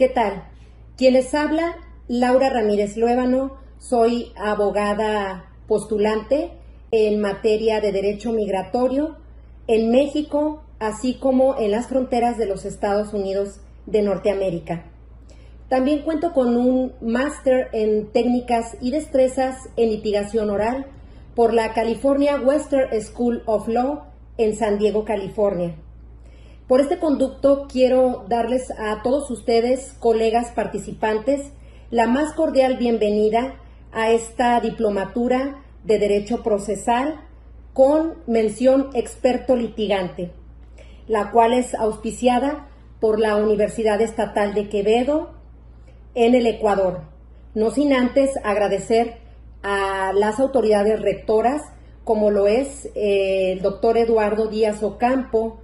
¿Qué tal? Quien les habla, Laura Ramírez Luébano, soy abogada postulante en materia de derecho migratorio en México, así como en las fronteras de los Estados Unidos de Norteamérica. También cuento con un máster en técnicas y destrezas en litigación oral por la California Western School of Law en San Diego, California. Por este conducto quiero darles a todos ustedes, colegas participantes, la más cordial bienvenida a esta diplomatura de Derecho Procesal con mención experto litigante, la cual es auspiciada por la Universidad Estatal de Quevedo en el Ecuador. No sin antes agradecer a las autoridades rectoras, como lo es el doctor Eduardo Díaz Ocampo,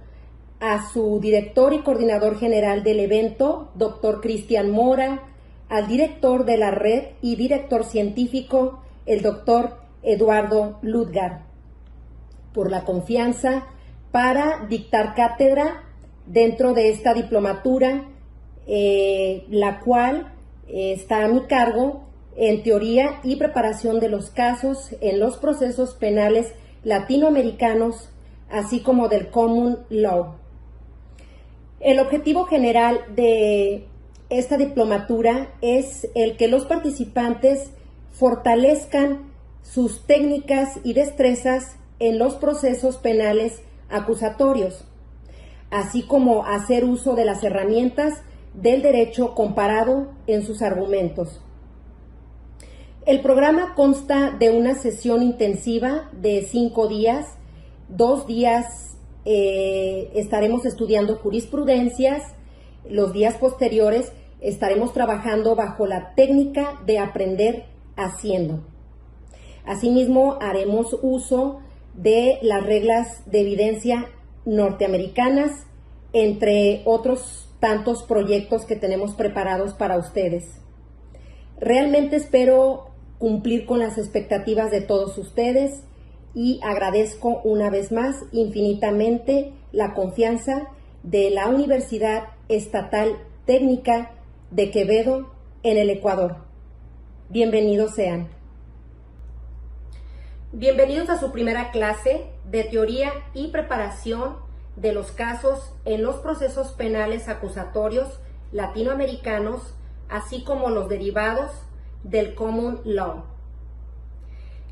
a su director y coordinador general del evento, doctor Cristian Mora, al director de la red y director científico, el doctor Eduardo Ludgar, por la confianza para dictar cátedra dentro de esta diplomatura, la cual está a mi cargo en teoría y preparación de los casos en los procesos penales latinoamericanos, así como del Common Law. El objetivo general de esta diplomatura es el que los participantes fortalezcan sus técnicas y destrezas en los procesos penales acusatorios, así como hacer uso de las herramientas del derecho comparado en sus argumentos. El programa consta de una sesión intensiva de 5 días, 2 días estaremos estudiando jurisprudencias, los días posteriores estaremos trabajando bajo la técnica de aprender haciendo. Asimismo, haremos uso de las reglas de evidencia norteamericanas, entre otros tantos proyectos que tenemos preparados para ustedes. Realmente espero cumplir con las expectativas de todos ustedes y agradezco una vez más infinitamente la confianza de la Universidad Estatal Técnica de Quevedo en el Ecuador. Bienvenidos sean. Bienvenidos a su primera clase de teoría y preparación de los casos en los procesos penales acusatorios latinoamericanos, así como los derivados del Common Law.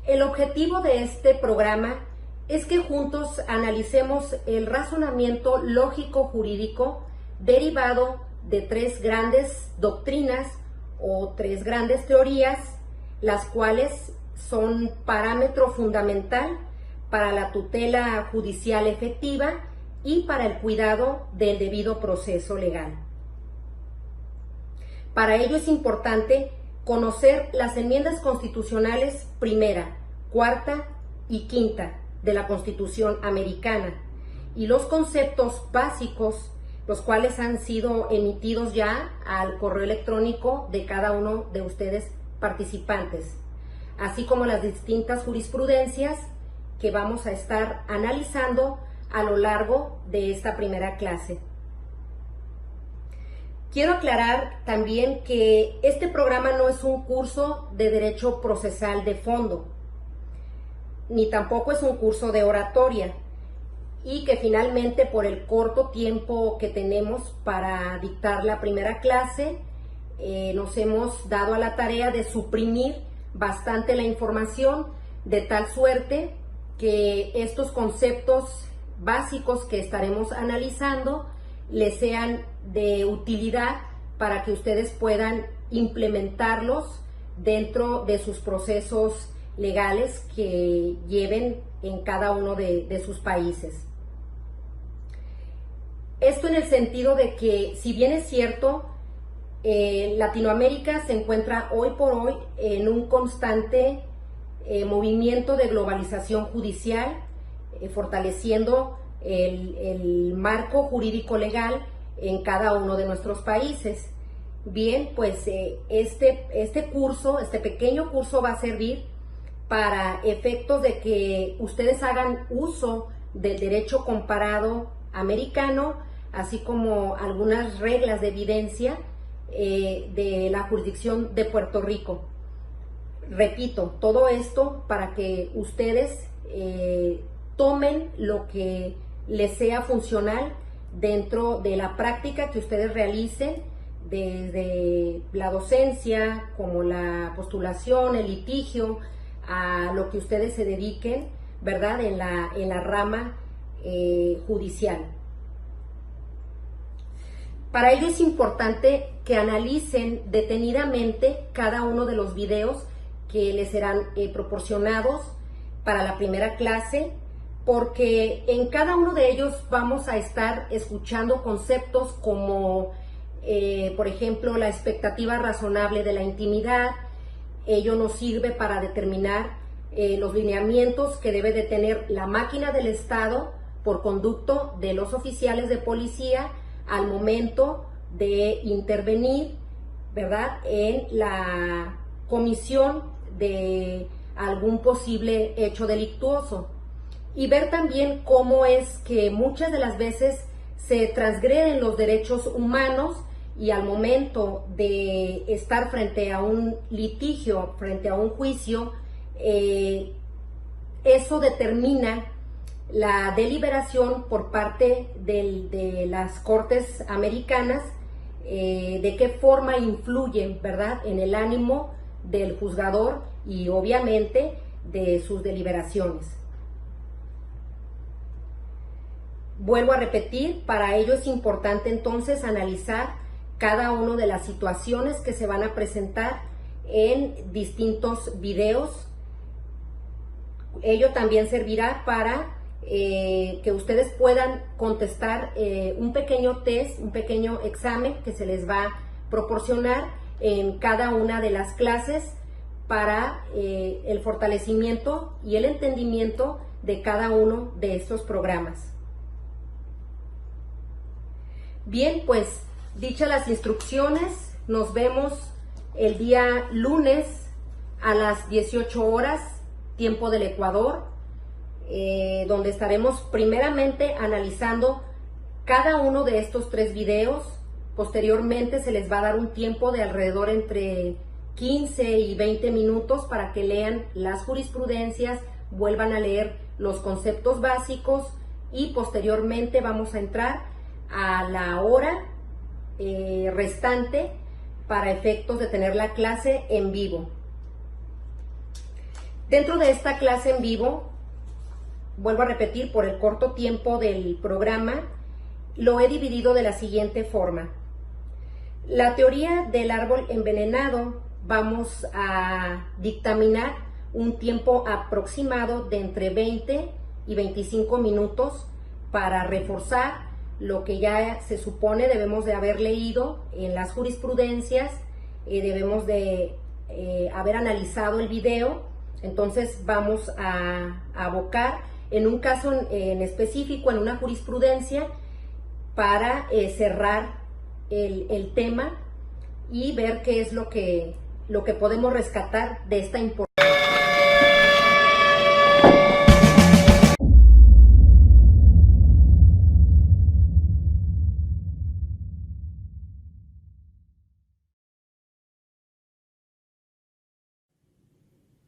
El objetivo de este programa es que juntos analicemos el razonamiento lógico-jurídico derivado de 3 grandes doctrinas o 3 grandes teorías, las cuales son parámetro fundamental para la tutela judicial efectiva y para el cuidado del debido proceso legal. Para ello es importante conocer las enmiendas constitucionales primera, cuarta y quinta de la Constitución americana y los conceptos básicos, los cuales han sido emitidos ya al correo electrónico de cada uno de ustedes participantes, así como las distintas jurisprudencias que vamos a estar analizando a lo largo de esta primera clase. Quiero aclarar también que este programa no es un curso de derecho procesal de fondo, ni tampoco es un curso de oratoria, y que finalmente por el corto tiempo que tenemos para dictar la primera clase, nos hemos dado a la tarea de suprimir bastante la información, de tal suerte que estos conceptos básicos que estaremos analizando les sean de utilidad para que ustedes puedan implementarlos dentro de sus procesos legales que lleven en cada uno de sus países. Esto en el sentido de que, si bien es cierto, Latinoamérica se encuentra hoy por hoy en un constante movimiento de globalización judicial, fortaleciendo el marco jurídico legal en cada uno de nuestros países. Bien, pues este curso, este pequeño curso va a servir para efectos de que ustedes hagan uso del derecho comparado americano, así como algunas reglas de evidencia de la jurisdicción de Puerto Rico. Repito, todo esto para que ustedes tomen lo que les sea funcional dentro de la práctica que ustedes realicen, desde la docencia, como la postulación, el litigio, a lo que ustedes se dediquen, ¿verdad?, en la rama judicial. Para ello es importante que analicen detenidamente cada uno de los videos que les serán proporcionados para la primera clase, porque en cada uno de ellos vamos a estar escuchando conceptos como, por ejemplo, la expectativa razonable de la intimidad. Ello nos sirve para determinar los lineamientos que debe de tener la máquina del Estado por conducto de los oficiales de policía al momento de intervenir, ¿verdad?, en la comisión de algún posible hecho delictuoso. Y ver también cómo es que muchas de las veces se transgreden los derechos humanos y al momento de estar frente a un litigio, frente a un juicio, eso determina la deliberación por parte de las Cortes Americanas, de qué forma influyen, ¿verdad?, en el ánimo del juzgador y obviamente de sus deliberaciones. Vuelvo a repetir, para ello es importante entonces analizar cada una de las situaciones que se van a presentar en distintos videos. Ello también servirá para que ustedes puedan contestar un pequeño test, un pequeño examen que se les va a proporcionar en cada una de las clases para el fortalecimiento y el entendimiento de cada uno de estos programas. Bien, pues dichas las instrucciones, nos vemos el día lunes a las 18 horas, tiempo del Ecuador, donde estaremos primeramente analizando cada uno de estos 3 videos. Posteriormente se les va a dar un tiempo de alrededor entre 15 y 20 minutos para que lean las jurisprudencias, vuelvan a leer los conceptos básicos y posteriormente vamos a entrar a la hora restante para efectos de tener la clase en vivo. Dentro de esta clase en vivo, vuelvo a repetir, por el corto tiempo del programa, lo he dividido de la siguiente forma. La teoría del árbol envenenado, vamos a dictaminar un tiempo aproximado de entre 20 y 25 minutos para reforzar lo que ya se supone debemos de haber leído en las jurisprudencias, debemos de haber analizado el video. Entonces vamos a abocar en un caso en específico, en una jurisprudencia, para cerrar el tema y ver qué es lo que podemos rescatar de esta importancia.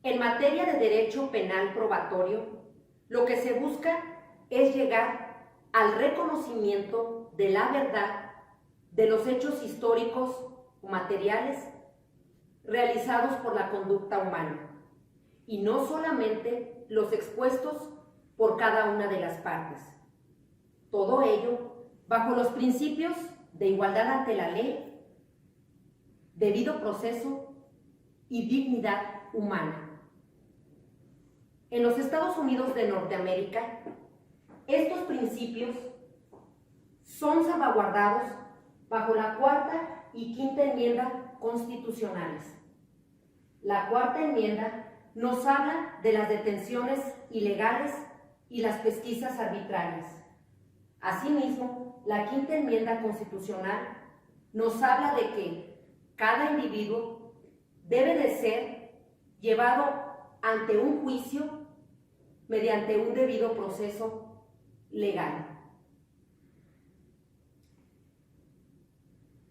En materia de derecho penal probatorio, lo que se busca es llegar al reconocimiento de la verdad de los hechos históricos o materiales realizados por la conducta humana, y no solamente los expuestos por cada una de las partes. Todo ello bajo los principios de igualdad ante la ley, debido proceso y dignidad humana. En los Estados Unidos de Norteamérica, estos principios son salvaguardados bajo la Cuarta y Quinta Enmienda constitucionales. La Cuarta Enmienda nos habla de las detenciones ilegales y las pesquisas arbitrarias. Asimismo, la Quinta Enmienda constitucional nos habla de que cada individuo debe de ser llevado ante un juicio mediante un debido proceso legal.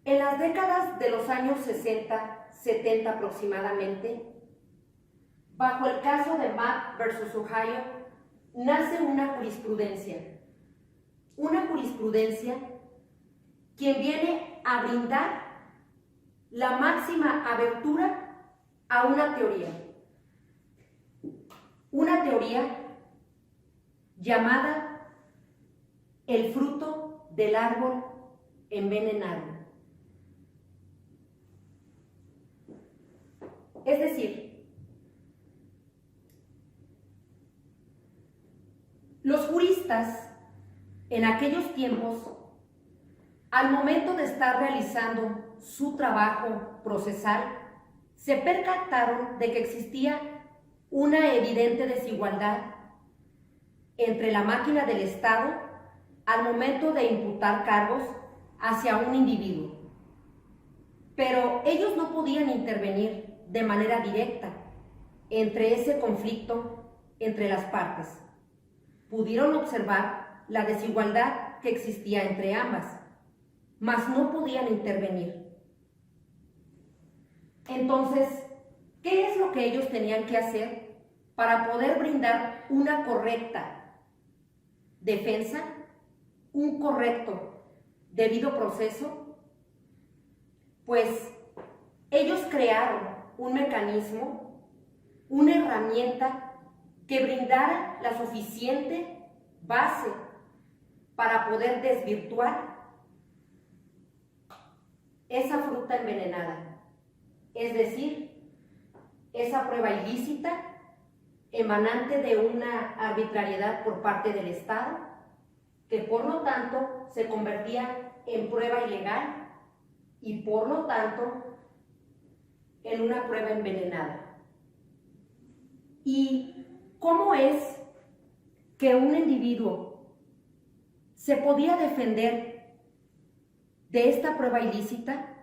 En las décadas de los años 60, 70 aproximadamente, bajo el caso de Mapp versus Ohio, nace una jurisprudencia quien viene a brindar la máxima abertura a una teoría llamada el fruto del árbol envenenado. Es decir, los juristas en aquellos tiempos, al momento de estar realizando su trabajo procesal, se percataron de que existía una evidente desigualdad entre la máquina del Estado al momento de imputar cargos hacia un individuo. Pero ellos no podían intervenir de manera directa entre ese conflicto entre las partes. Pudieron observar la desigualdad que existía entre ambas, mas no podían intervenir. Entonces, ¿qué es lo que ellos tenían que hacer para poder brindar una correcta defensa, un correcto debido proceso? Pues ellos crearon un mecanismo, una herramienta que brindara la suficiente base para poder desvirtuar esa fruta envenenada, es decir, esa prueba ilícita emanante de una arbitrariedad por parte del Estado, que por lo tanto se convertía en prueba ilegal y por lo tanto en una prueba envenenada. ¿Y cómo es que un individuo se podía defender de esta prueba ilícita?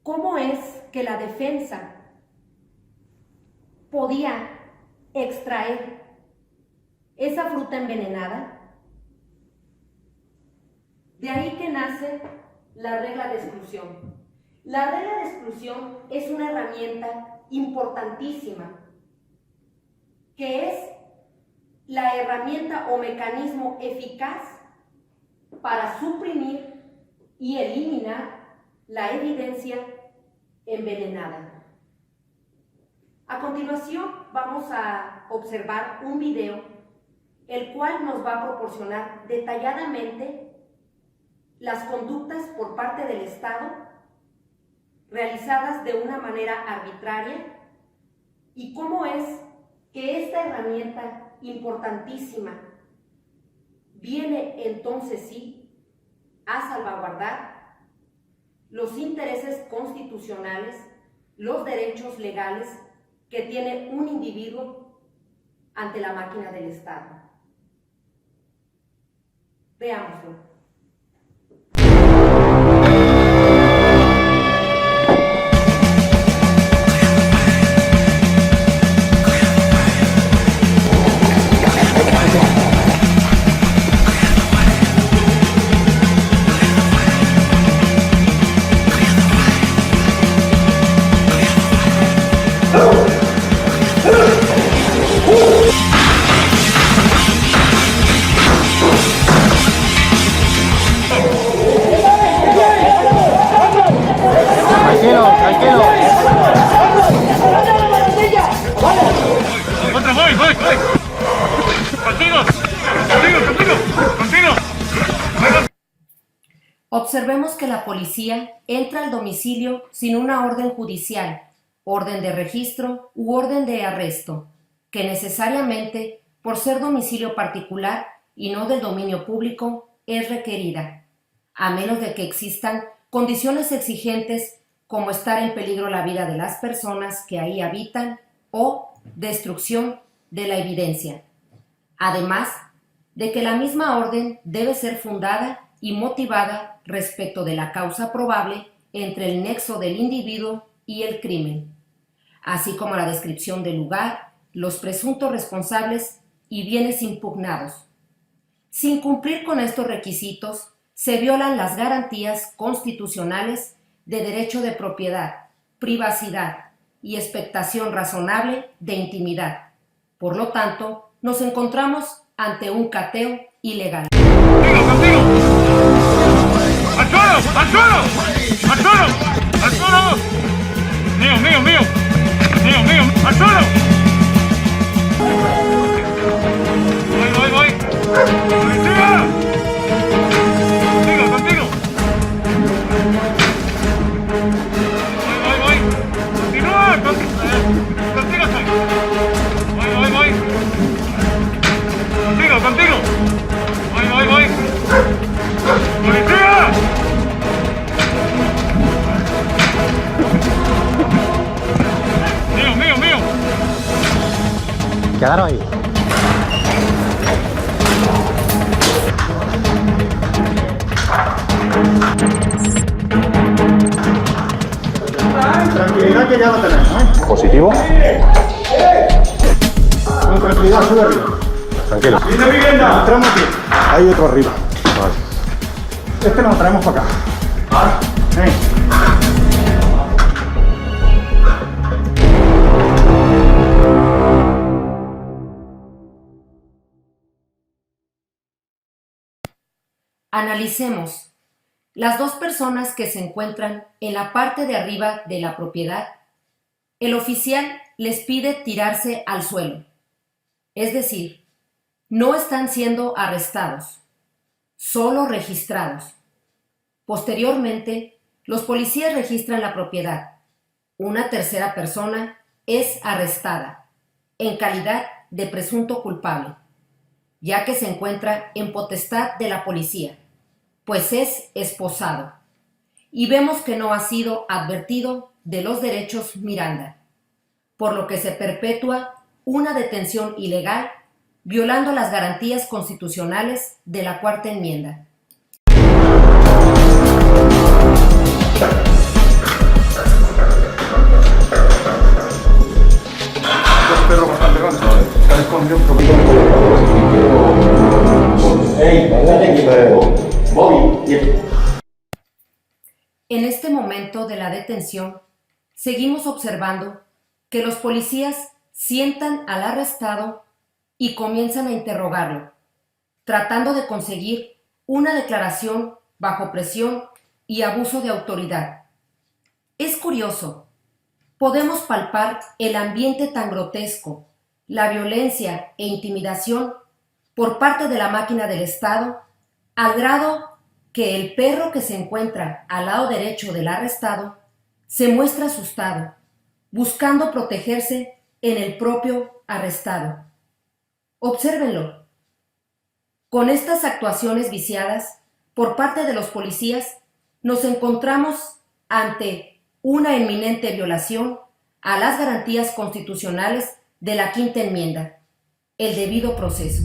¿Cómo es que la defensa podía extraer esa fruta envenenada? De ahí que nace la regla de exclusión. La regla de exclusión es una herramienta importantísima, que es la herramienta o mecanismo eficaz para suprimir y eliminar la evidencia envenenada. A continuación vamos a observar un video, el cual nos va a proporcionar detalladamente las conductas por parte del Estado realizadas de una manera arbitraria y cómo es que esta herramienta importantísima viene entonces sí a salvaguardar los intereses constitucionales, los derechos legales que tiene un individuo ante la máquina del Estado. Veámoslo. Tranquilo. Voy. Contigo. Observemos que la policía entra al domicilio sin una orden judicial, orden de registro u orden de arresto, que necesariamente, por ser domicilio particular y no del dominio público, es requerida, a menos de que existan condiciones exigentes como estar en peligro la vida de las personas que ahí habitan o destrucción de la evidencia. Además de que la misma orden debe ser fundada y motivada respecto de la causa probable entre el nexo del individuo y el crimen, así como la descripción del lugar, los presuntos responsables y bienes impugnados. Sin cumplir con estos requisitos, se violan las garantías constitucionales de derecho de propiedad, privacidad y expectación razonable de intimidad. Por lo tanto, nos encontramos ante un cateo ilegal. ¡Contigo, contigo! ¡Al suelo! ¡Al suelo! ¡Al suelo! ¡Al suelo! ¡Mío, mío, mío! ¡Mío, mío! ¡Al suelo! ¡Voy, voy, voy! ¡Policía! ¡Contigo, contigo! ¡Voy, voy, voy! ¡Continúa! ¡Contigo estoy! ¡Voy, voy, voy! ¡Contigo, contigo! ¡Voy, voy, voy! ¡Policía! ¡Mío, mío, mío! Quedaron ahí. Tranquilidad que ya lo tenemos, ¿eh? Positivo. Con tranquilidad, sube arriba. Tranquilo. ¿Tiene vivienda? Entramos aquí. Hay otro arriba. Vale. Este nos lo traemos para acá. Vale. Analicemos. Las dos personas que se encuentran en la parte de arriba de la propiedad, el oficial les pide tirarse al suelo. Es decir, no están siendo arrestados, solo registrados. Posteriormente, los policías registran la propiedad. Una tercera persona es arrestada en calidad de presunto culpable, ya que se encuentra en potestad de la policía, pues es esposado. Y vemos que no ha sido advertido de los derechos Miranda, por lo que se perpetúa una detención ilegal, violando las garantías constitucionales de la Cuarta Enmienda. Dos perros bastante grandes. Está escondido un poquito. En este momento de la detención, seguimos observando que los policías sientan al arrestado y comienzan a interrogarlo, tratando de conseguir una declaración bajo presión y abuso de autoridad. Es curioso, podemos palpar el ambiente tan grotesco, la violencia e intimidación por parte de la máquina del Estado, al grado que el perro que se encuentra al lado derecho del arrestado se muestra asustado, buscando protegerse en el propio arrestado. Obsérvenlo. Con estas actuaciones viciadas por parte de los policías, nos encontramos ante una inminente violación a las garantías constitucionales de la Quinta Enmienda, el debido proceso.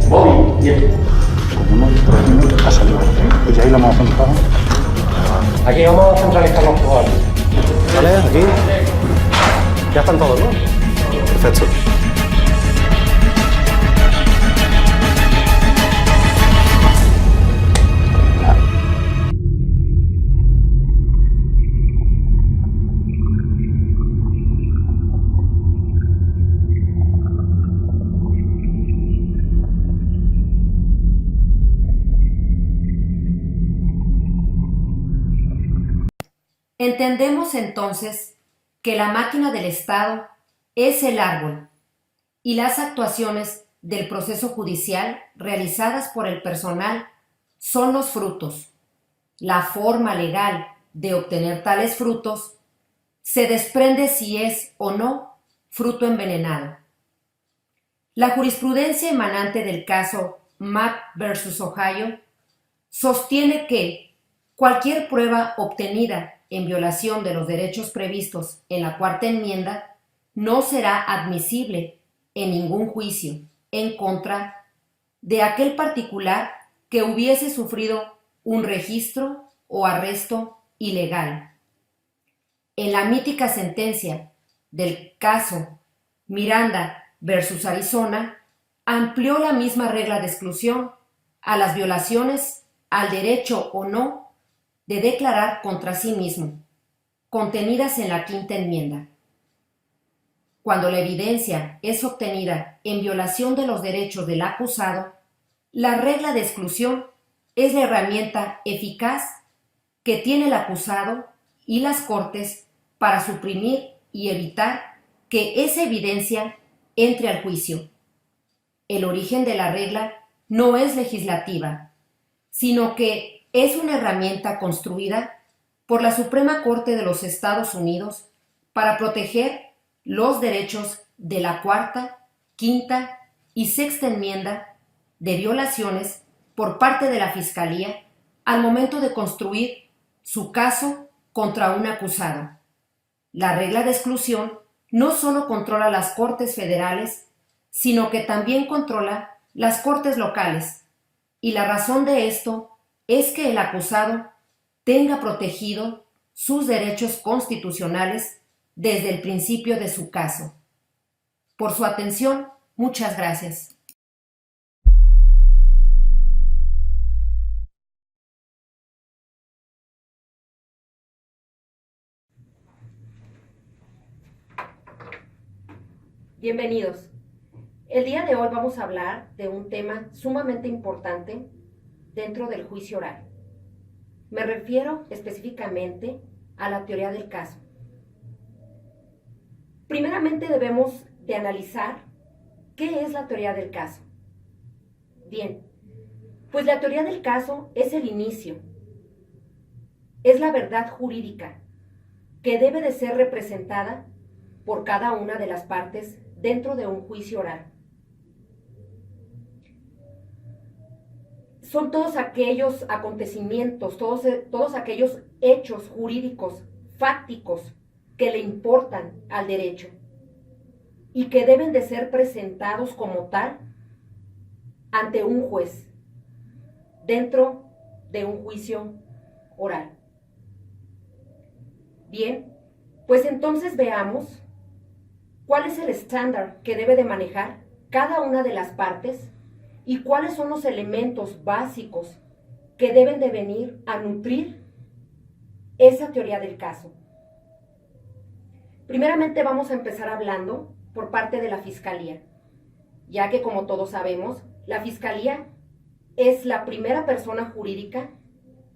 Como unos 3 minutos ha salido. Pues ya ahí lo hemos centrado. Aquí vamos a centralizar los jugadores. ¿Vale? Aquí. Ya están todos, ¿no? Perfecto. Entendemos entonces que la máquina del Estado es el árbol y las actuaciones del proceso judicial realizadas por el personal son los frutos. La forma legal de obtener tales frutos se desprende si es o no fruto envenenado. La jurisprudencia emanante del caso Mapp versus Ohio sostiene que cualquier prueba obtenida en violación de los derechos previstos en la Cuarta Enmienda no será admisible en ningún juicio en contra de aquel particular que hubiese sufrido un registro o arresto ilegal. En la mítica sentencia del caso Miranda versus Arizona, amplió la misma regla de exclusión a las violaciones al derecho o no de declarar contra sí mismo, contenidas en la Quinta Enmienda. Cuando la evidencia es obtenida en violación de los derechos del acusado, la regla de exclusión es la herramienta eficaz que tiene el acusado y las Cortes para suprimir y evitar que esa evidencia entre al juicio. El origen de la regla no es legislativa, sino que es una herramienta construida por la Suprema Corte de los Estados Unidos para proteger los derechos de la Cuarta, Quinta y Sexta Enmienda de violaciones por parte de la Fiscalía al momento de construir su caso contra un acusado. La regla de exclusión no solo controla las Cortes federales, sino que también controla las Cortes locales, y la razón de esto es que el acusado tenga protegido sus derechos constitucionales desde el principio de su caso. Por su atención, muchas gracias. Bienvenidos. El día de hoy vamos a hablar de un tema sumamente importante dentro del juicio oral. Me refiero específicamente a la teoría del caso. Primeramente debemos de analizar qué es la teoría del caso. Bien, pues la teoría del caso es el inicio, es la verdad jurídica que debe de ser representada por cada una de las partes dentro de un juicio oral. Son todos aquellos acontecimientos, todos aquellos hechos jurídicos, fácticos, que le importan al derecho y que deben de ser presentados como tal ante un juez dentro de un juicio oral. Bien, pues entonces veamos cuál es el estándar que debe de manejar cada una de las partes y cuáles son los elementos básicos que deben de venir a nutrir esa teoría del caso. Primeramente vamos a empezar hablando por parte de la Fiscalía, ya que como todos sabemos, la Fiscalía es la primera persona jurídica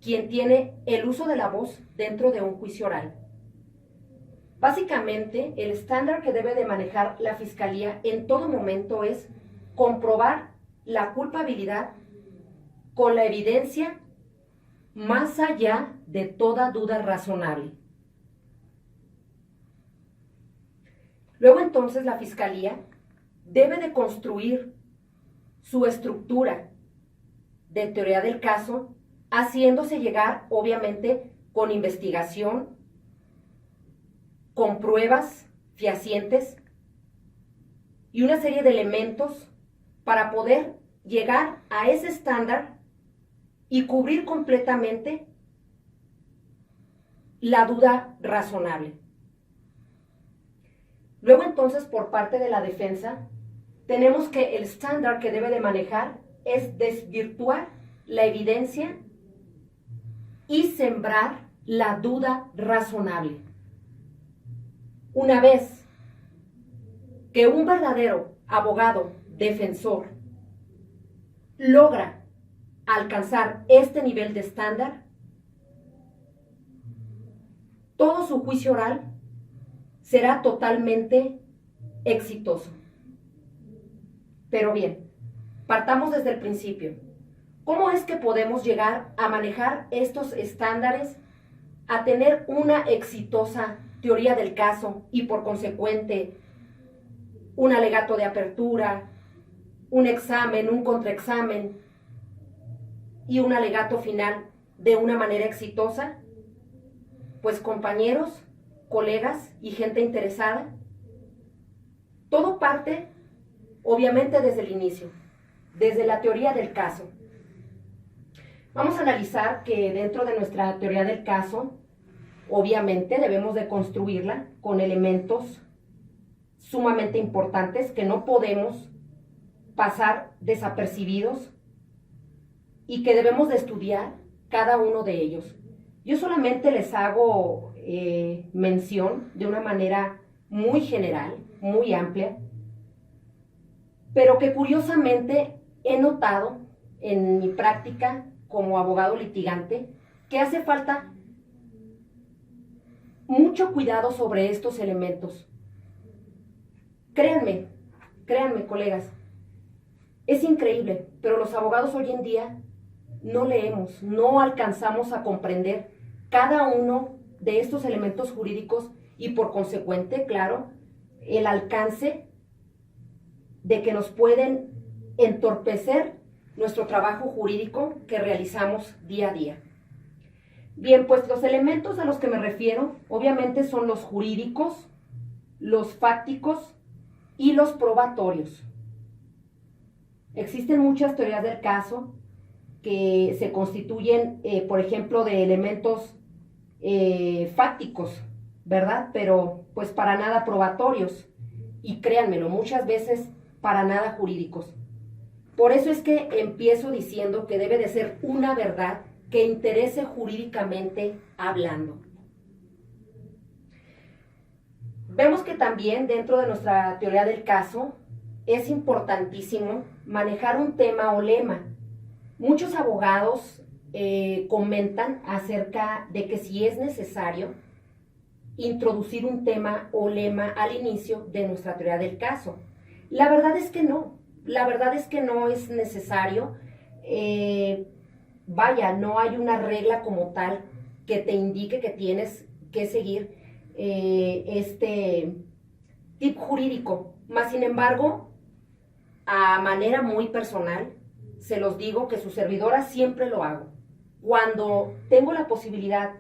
quien tiene el uso de la voz dentro de un juicio oral. Básicamente, el estándar que debe de manejar la Fiscalía en todo momento es comprobar la culpabilidad con la evidencia más allá de toda duda razonable. Luego entonces la Fiscalía debe de construir su estructura de teoría del caso, haciéndose llegar obviamente con investigación, con pruebas fehacientes y una serie de elementos para poder llegar a ese estándar y cubrir completamente la duda razonable. Luego entonces, por parte de la defensa, tenemos que el estándar que debe de manejar es desvirtuar la evidencia y sembrar la duda razonable. Una vez que un verdadero abogado defensor logra alcanzar este nivel de estándar, todo su juicio oral será totalmente exitoso. Pero bien, partamos desde el principio. ¿Cómo es que podemos llegar a manejar estos estándares, a tener una exitosa teoría del caso y por consecuente un alegato de apertura, un examen, un contraexamen y un alegato final de una manera exitosa? Pues compañeros, colegas y gente interesada, todo parte obviamente desde el inicio, desde la teoría del caso. Vamos a analizar que dentro de nuestra teoría del caso, obviamente debemos de construirla con elementos sumamente importantes que no podemos pasar desapercibidos y que debemos de estudiar cada uno de ellos. Yo solamente les hago mención de una manera muy general, muy amplia, pero que curiosamente he notado en mi práctica como abogado litigante que hace falta mucho cuidado sobre estos elementos. Créanme, colegas, es increíble, pero los abogados hoy en día no leemos, no alcanzamos a comprender cada uno de estos elementos jurídicos y por consecuente, claro, el alcance de que nos pueden entorpecer nuestro trabajo jurídico que realizamos día a día. Bien, pues los elementos a los que me refiero, obviamente son los jurídicos, los fácticos y los probatorios. Existen muchas teorías del caso que se constituyen, por ejemplo, de elementos fácticos, ¿verdad? Pero pues para nada probatorios, y créanmelo, muchas veces para nada jurídicos. Por eso es que empiezo diciendo que debe de ser una verdad que interese jurídicamente hablando. Vemos que también dentro de nuestra teoría del caso es importantísimo manejar un tema o lema. Muchos abogados comentan acerca de que si es necesario introducir un tema o lema al inicio de nuestra teoría del caso. La verdad es que no es necesario. No hay una regla como tal que te indique que tienes que seguir este tip jurídico. Más sin embargo, a manera muy personal, se los digo que su servidora siempre lo hago. Cuando tengo la posibilidad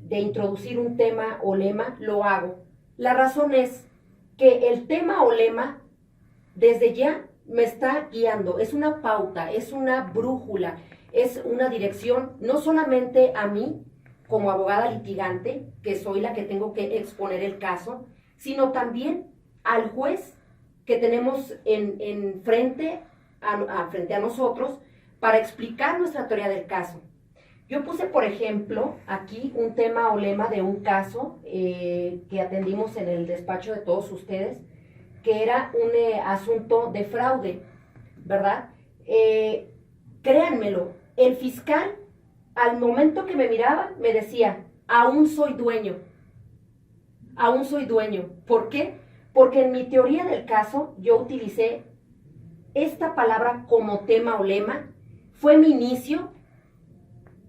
de introducir un tema o lema, lo hago. La razón es que el tema o lema desde ya me está guiando, es una pauta, es una brújula, es una dirección, no solamente a mí como abogada litigante, que soy la que tengo que exponer el caso, sino también al juez que tenemos frente a nosotros para explicar nuestra teoría del caso. Yo puse, por ejemplo, aquí un tema o lema de un caso que atendimos en el despacho de todos ustedes, que era un asunto de fraude, ¿verdad? Créanmelo, el fiscal, al momento que me miraba, me decía, aún soy dueño. ¿Por qué? Porque en mi teoría del caso yo utilicé esta palabra como tema o lema, fue mi inicio,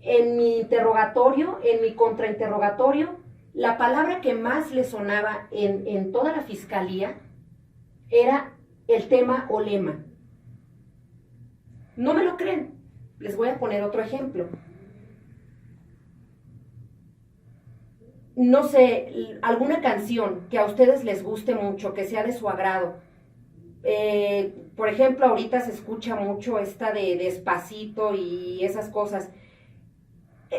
en mi interrogatorio, en mi contrainterrogatorio, la palabra que más le sonaba en toda la fiscalía era el tema o lema. ¿No me lo creen? Les voy a poner otro ejemplo. No sé, alguna canción que a ustedes les guste mucho, que sea de su agrado. Por ejemplo, ahorita se escucha mucho esta de Despacito y esas cosas.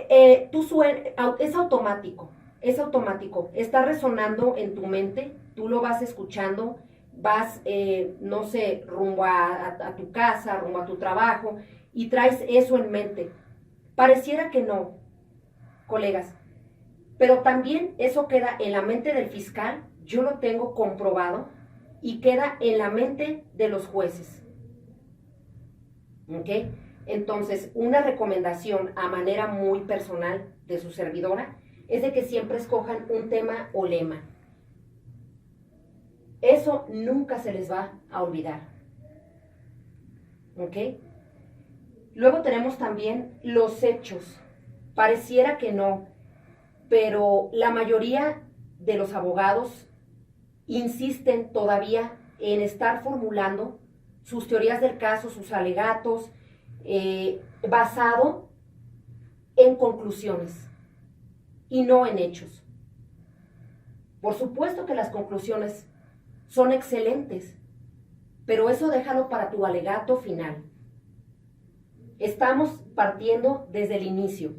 Es automático, está resonando en tu mente, tú lo vas escuchando, vas, no sé, rumbo a tu casa, rumbo a tu trabajo, y traes eso en mente. Pareciera que no, colegas, pero también eso queda en la mente del fiscal, yo lo tengo comprobado, y queda en la mente de los jueces. ¿Ok? Entonces, una recomendación a manera muy personal de su servidora es de que siempre escojan un tema o lema. Eso nunca se les va a olvidar. ¿Ok? Luego tenemos también los hechos. Pareciera que no, pero la mayoría de los abogados insisten todavía en estar formulando sus teorías del caso, sus alegatos, basado en conclusiones y no en hechos. Por supuesto que las conclusiones son excelentes, pero eso déjalo para tu alegato final. Estamos partiendo desde el inicio,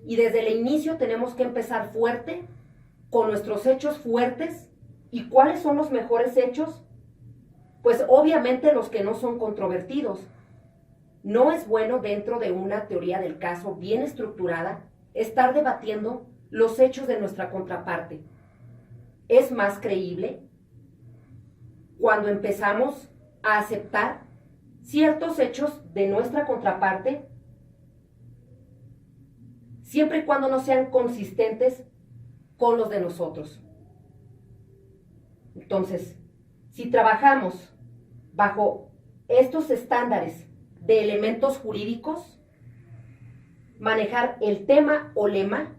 y desde el inicio tenemos que empezar fuerte, con nuestros hechos fuertes. ¿Y cuáles son los mejores hechos? Pues obviamente los que no son controvertidos. No es bueno dentro de una teoría del caso bien estructurada estar debatiendo los hechos de nuestra contraparte. Es más creíble cuando empezamos a aceptar ciertos hechos de nuestra contraparte, siempre y cuando no sean consistentes con los de nosotros. Entonces, si trabajamos bajo estos estándares de elementos jurídicos, manejar el tema o lema,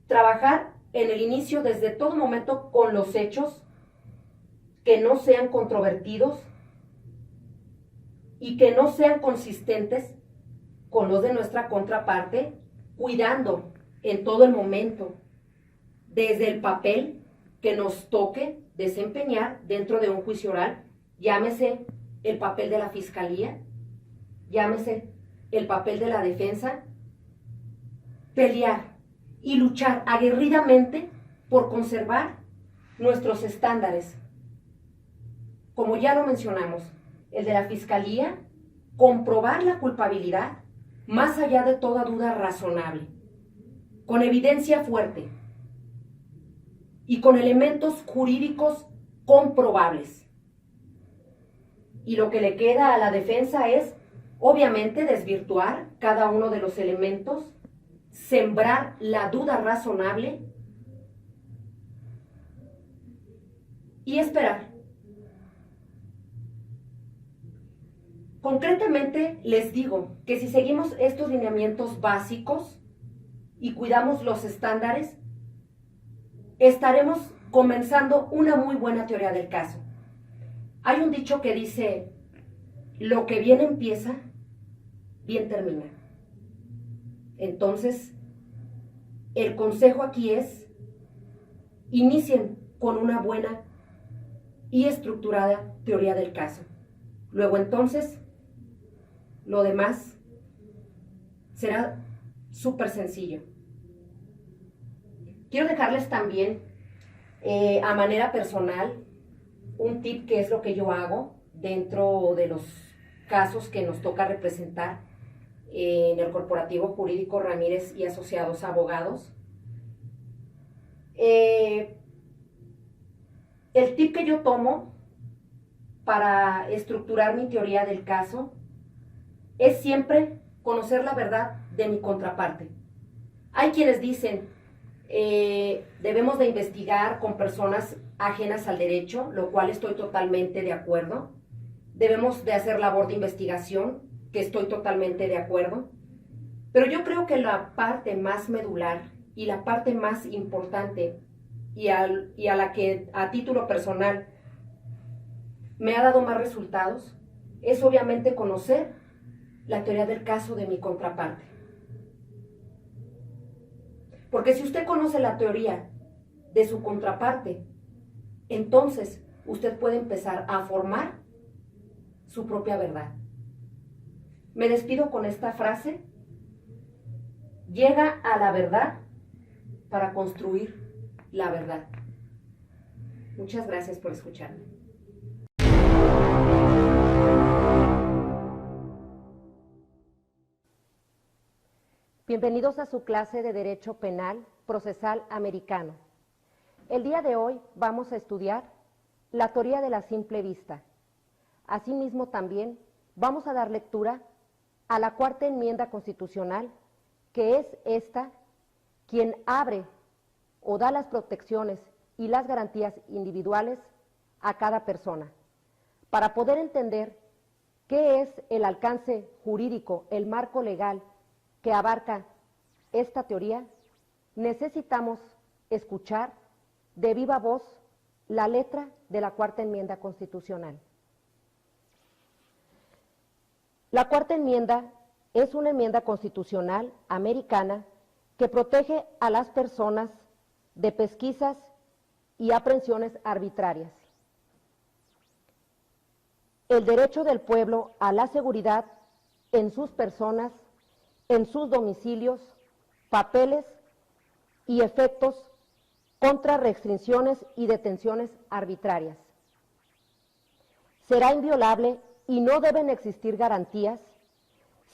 trabajar en el inicio desde todo momento con los hechos que no sean controvertidos y que no sean consistentes con los de nuestra contraparte, cuidando en todo el momento, desde el papel que nos toque desempeñar dentro de un juicio oral, llámese el papel de la fiscalía, llámese el papel de la defensa, pelear y luchar aguerridamente por conservar nuestros estándares. Como ya lo mencionamos, el de la fiscalía, comprobar la culpabilidad más allá de toda duda razonable, con evidencia fuerte y con elementos jurídicos comprobables. Y lo que le queda a la defensa es, obviamente, desvirtuar cada uno de los elementos, sembrar la duda razonable y esperar. Concretamente, les digo que si seguimos estos lineamientos básicos y cuidamos los estándares, estaremos comenzando una muy buena teoría del caso. Hay un dicho que dice, lo que bien empieza, bien termina. Entonces, el consejo aquí es, inicien con una buena y estructurada teoría del caso. Luego entonces, lo demás será súper sencillo. Quiero dejarles también, a manera personal, un tip que es lo que yo hago dentro de los casos que nos toca representar en el Corporativo Jurídico Ramírez y Asociados Abogados. El tip que yo tomo para estructurar mi teoría del caso es siempre conocer la verdad de mi contraparte. Hay quienes dicen, debemos de investigar con personas ajenas al derecho, lo cual estoy totalmente de acuerdo. Debemos de hacer labor de investigación, que estoy totalmente de acuerdo. Pero yo creo que la parte más medular y la parte más importante y a la que a título personal me ha dado más resultados es obviamente conocer la teoría del caso de mi contraparte. Porque si usted conoce la teoría de su contraparte, entonces usted puede empezar a formar su propia verdad. Me despido con esta frase: llega a la verdad para construir la verdad. Muchas gracias por escucharme. Bienvenidos a su clase de Derecho Penal Procesal Americano. El día de hoy vamos a estudiar la teoría de la simple vista. Asimismo, también vamos a dar lectura a la Cuarta Enmienda Constitucional, que es esta quien abre o da las protecciones y las garantías individuales a cada persona. Para poder entender qué es el alcance jurídico, el marco legal que abarca esta teoría, necesitamos escuchar de viva voz la letra de la Cuarta Enmienda Constitucional. La Cuarta Enmienda es una enmienda constitucional americana que protege a las personas de pesquisas y aprehensiones arbitrarias. El derecho del pueblo a la seguridad en sus personas, en sus domicilios, papeles y efectos contra restricciones y detenciones arbitrarias. será inviolable y no deben existir garantías,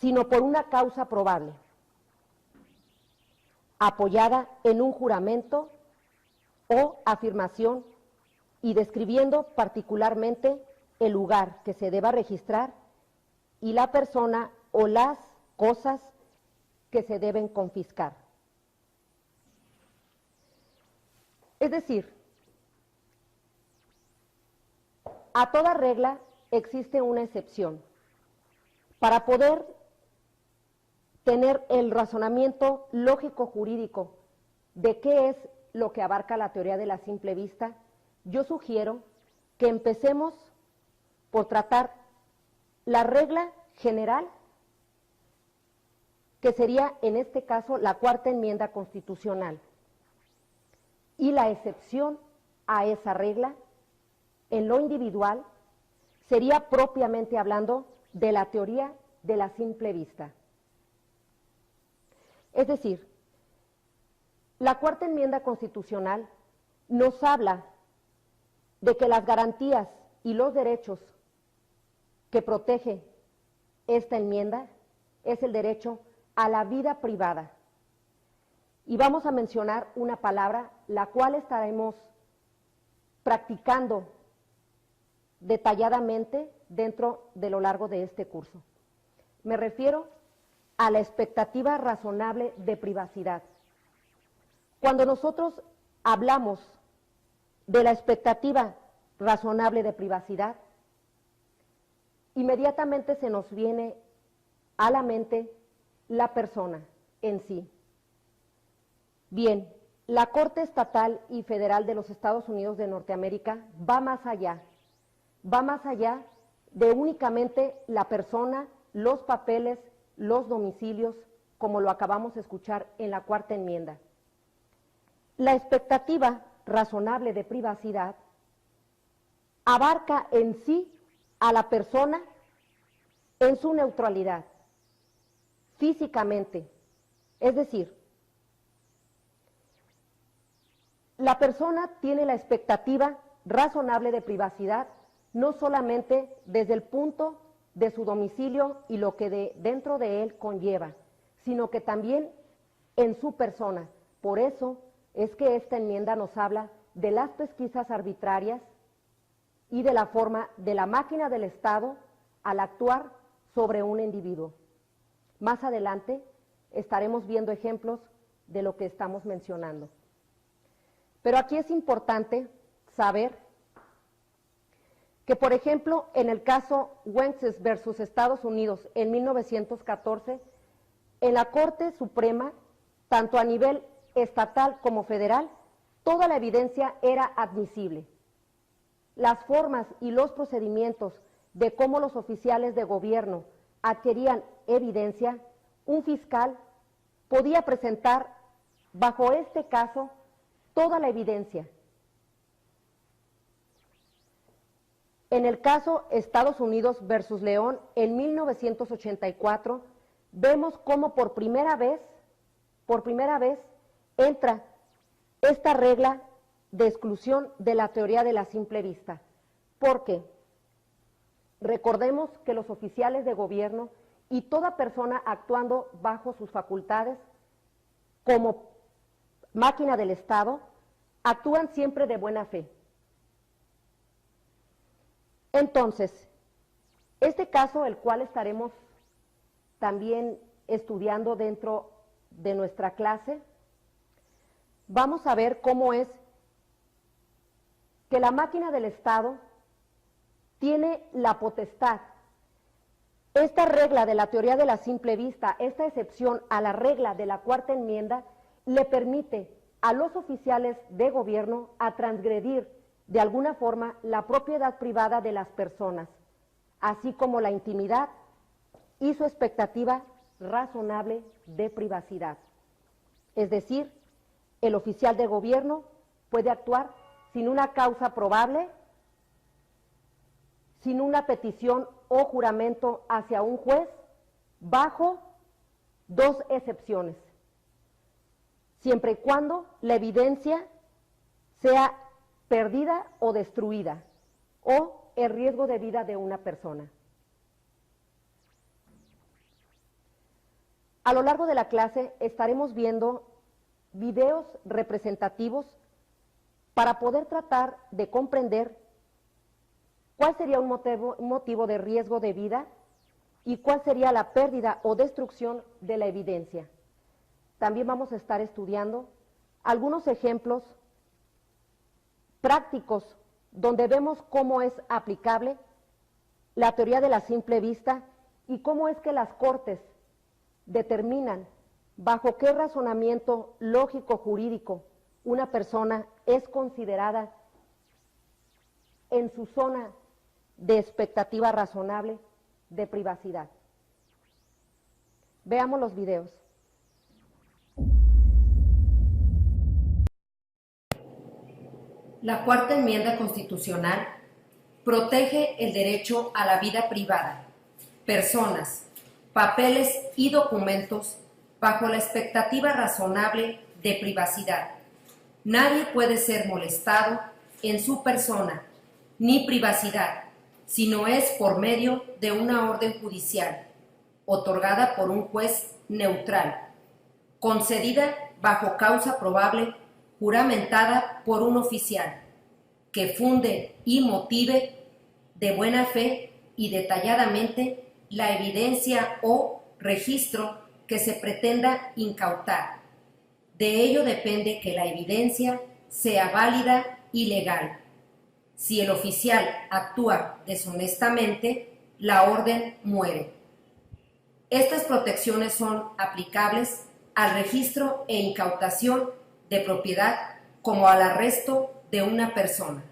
sino por una causa probable, apoyada en un juramento o afirmación y describiendo particularmente el lugar que se deba registrar y la persona o las cosas que se deben confiscar. Es decir, a toda regla existe una excepción. Para poder tener el razonamiento lógico-jurídico de qué es lo que abarca la teoría de la simple vista, yo sugiero que empecemos por tratar la regla general, que sería en este caso la cuarta enmienda constitucional, y la excepción a esa regla, en lo individual, sería propiamente hablando de la teoría de la simple vista. Es decir, la cuarta enmienda constitucional nos habla de que las garantías y los derechos que protege esta enmienda es el derecho a la vida privada. Y vamos a mencionar una palabra la cual estaremos practicando detalladamente dentro de lo largo de este curso. Me refiero a la expectativa razonable de privacidad. Cuando nosotros hablamos de la expectativa razonable de privacidad, inmediatamente se nos viene a la mente la persona en sí. Bien, la Corte Estatal y Federal de los Estados Unidos de Norteamérica va más allá de únicamente la persona, los papeles, los domicilios, como lo acabamos de escuchar en la cuarta enmienda. La expectativa razonable de privacidad abarca en sí a la persona en su neutralidad, físicamente, es decir, la persona tiene la expectativa razonable de privacidad no solamente desde el punto de su domicilio y lo que dentro de él conlleva, sino que también en su persona. Por eso es que esta enmienda nos habla de las pesquisas arbitrarias y de la forma de la máquina del Estado al actuar sobre un individuo. Más adelante estaremos viendo ejemplos de lo que estamos mencionando. Pero aquí es importante saber que, por ejemplo, en el caso Wences versus Estados Unidos en 1914, en la Corte Suprema, tanto a nivel estatal como federal, toda la evidencia era admisible. Las formas y los procedimientos de cómo los oficiales de gobierno adquirían evidencia, un fiscal podía presentar bajo este caso toda la evidencia. En el caso Estados Unidos versus León en 1984, vemos cómo por primera vez entra esta regla de exclusión de la teoría de la simple vista. Porque recordemos que los oficiales de gobierno y toda persona actuando bajo sus facultades como máquina del Estado actúan siempre de buena fe. Entonces, este caso, el cual estaremos también estudiando dentro de nuestra clase, vamos a ver cómo es que la máquina del Estado tiene la potestad. Esta regla de la teoría de la simple vista, esta excepción a la regla de la cuarta enmienda, le permite a los oficiales de gobierno a transgredir de alguna forma la propiedad privada de las personas, así como la intimidad y su expectativa razonable de privacidad. Es decir, el oficial de gobierno puede actuar sin una causa probable, sin una petición o juramento hacia un juez, bajo dos excepciones, siempre y cuando la evidencia sea perdida o destruida, o el riesgo de vida de una persona. A lo largo de la clase estaremos viendo videos representativos para poder tratar de comprender cuál sería un motivo de riesgo de vida y cuál sería la pérdida o destrucción de la evidencia. También vamos a estar estudiando algunos ejemplos prácticos donde vemos cómo es aplicable la teoría de la simple vista y cómo es que las cortes determinan bajo qué razonamiento lógico jurídico una persona es considerada en su zona de expectativa razonable de privacidad. Veamos los videos. La Cuarta Enmienda Constitucional protege el derecho a la vida privada, personas, papeles y documentos bajo la expectativa razonable de privacidad. Nadie puede ser molestado en su persona ni privacidad, si no es por medio de una orden judicial, otorgada por un juez neutral, concedida bajo causa probable, juramentada por un oficial, que funde y motive de buena fe y detalladamente la evidencia o registro que se pretenda incautar. De ello depende que la evidencia sea válida y legal. Si el oficial actúa deshonestamente, la orden muere. Estas protecciones son aplicables al registro e incautación de propiedad como al arresto de una persona.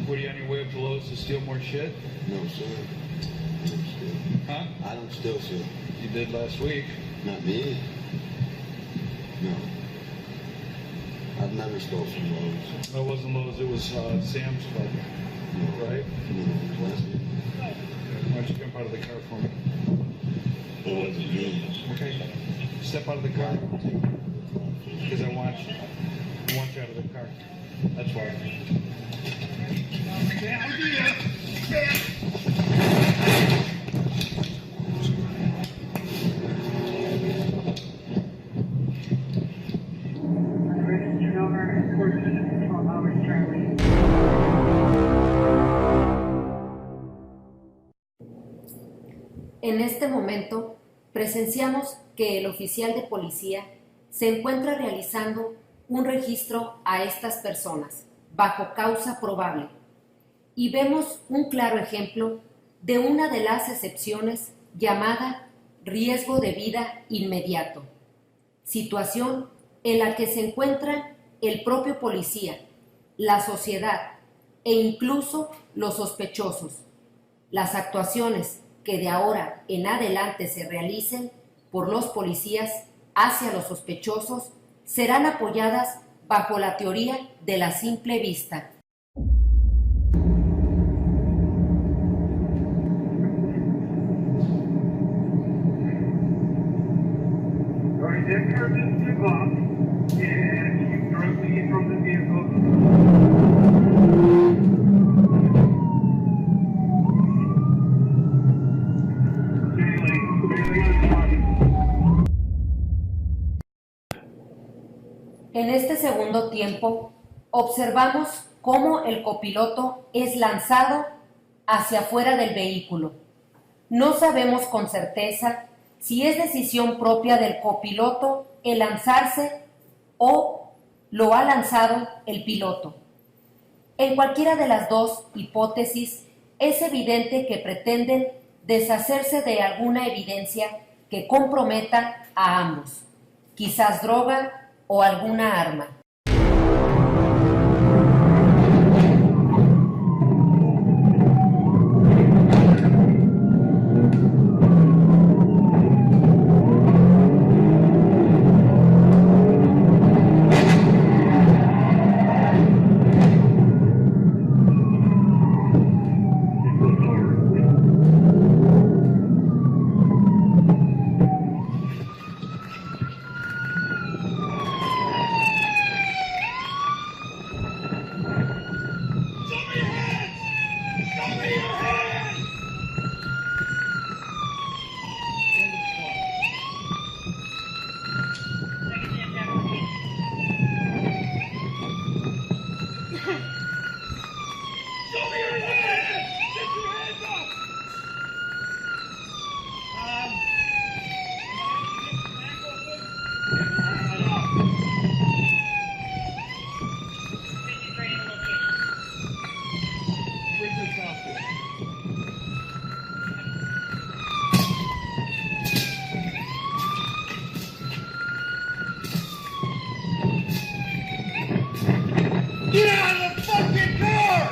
Were you on your way up to Lowe's to steal more shit? No, sir. I don't steal. Huh? I don't steal, sir. You did last week. Not me. No. I've never stole from Lowe's. No, it wasn't Lowe's, it was Sam's Club, No. right? No, it wasn't. Why don't you jump out of the car for me? It wasn't me. Okay. Step out of the car. Because I want you out of the car. That's why. En este momento, presenciamos que el oficial de policía se encuentra realizando un registro a estas personas bajo causa probable y vemos un claro ejemplo de una de las excepciones llamada riesgo de vida inmediato, situación en la que se encuentra el propio policía, la sociedad e incluso los sospechosos. Las actuaciones que de ahora en adelante se realicen por los policías hacia los sospechosos serán apoyadas bajo la teoría de la simple vista. En este segundo tiempo, observamos cómo el copiloto es lanzado hacia afuera del vehículo. No sabemos con certeza si es decisión propia del copiloto el lanzarse o lo ha lanzado el piloto. En cualquiera de las dos hipótesis, es evidente que pretenden deshacerse de alguna evidencia que comprometa a ambos, quizás droga o alguna arma. Get out of the fucking car!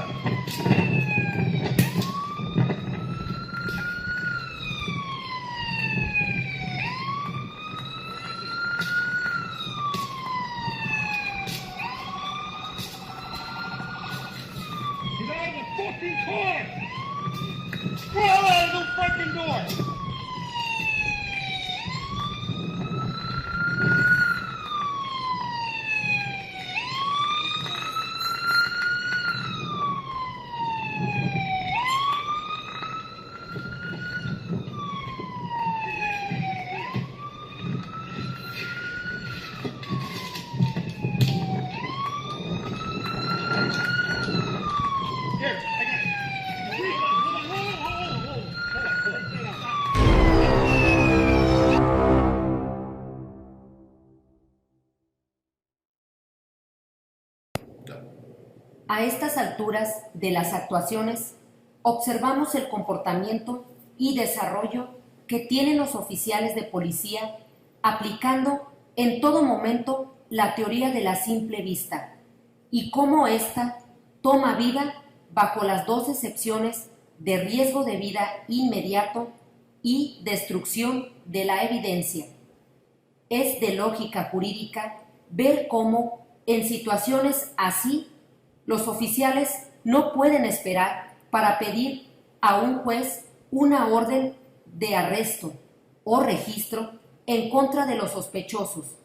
Get out of the fucking car! Crawl out of the fucking door! Here, I got it. Wait, hold on. A estas alturas de las actuaciones, observamos el comportamiento y desarrollo que tienen los oficiales de policía aplicando en todo momento la teoría de la simple vista y cómo ésta toma vida bajo las dos excepciones de riesgo de vida inmediato y destrucción de la evidencia. Es de lógica jurídica ver cómo, en situaciones así, los oficiales no pueden esperar para pedir a un juez una orden de arresto o registro en contra de los sospechosos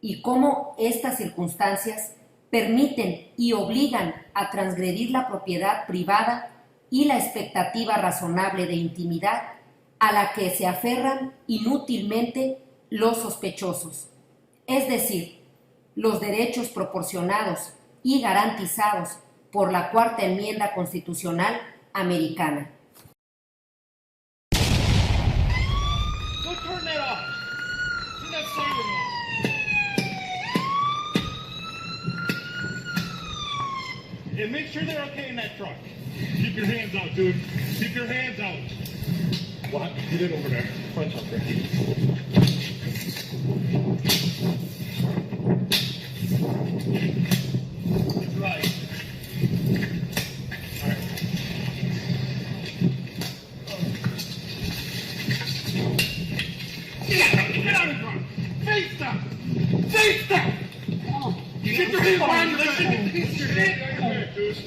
y cómo estas circunstancias permiten y obligan a transgredir la propiedad privada y la expectativa razonable de intimidad a la que se aferran inútilmente los sospechosos, es decir, los derechos proporcionados y garantizados por la Cuarta Enmienda Constitucional Americana. Go turn that off. Turn that siren off. And make sure they're okay in that truck. Keep your hands out, dude. Keep your hands out. What? Get it over there. Front up there. Right. All right. Get out of the truck! Face down! Face down! Get your hands behind your back! Get your hands behind your back, dude!